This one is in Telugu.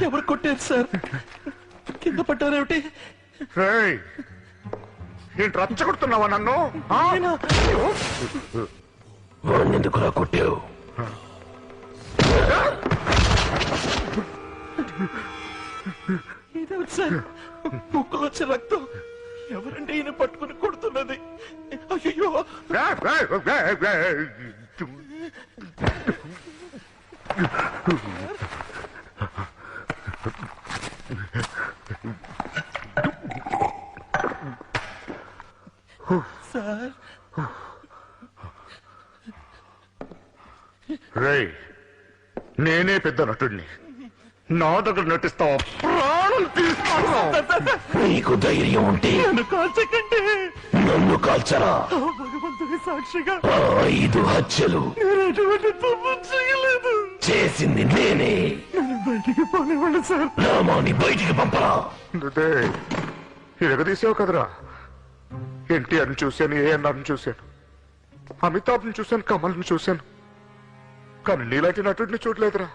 ఎవరు కొట్టారు సార్? కింద పట్టారేమిటి? ఏంటి రచ్చగొడుతున్నావా నన్ను? వాణ్ణెందుకురా కొట్టావు? ఇదేమిటి సార్? ముక్కులో వచ్చే రక్తం. ఎవరంటే ఈయన పట్టుకుని కొడుతున్నది? అయ్యో! సార్ రేయ్, నేనే పెద్ద నటుడిని. నా దగ్గర నటిస్తావా? ప్రాణం తీస్తాను. నీకు ధైర్యం ఉంటే నన్ను కాల్చకండి. నన్ను కాల్చరా? భగవంతుని సాక్షిగా 5 హత్యలు నేను ఎటువంటి తప్పు చేయలేదు. చేసింది నేనే. నన్ను బయటికి పోనివ్వండి సార్. రామాన్ని బయటికి పంపరా. ఎగదీసావు కదరా. ఎన్టీఆర్ని చూశాను, ఏఎన్ఆర్ని చూశాను, అమితాబ్ని చూశాను, కమల్ని చూశాను, కానీ నీలాంటి నటుడిని చూడలేదురా.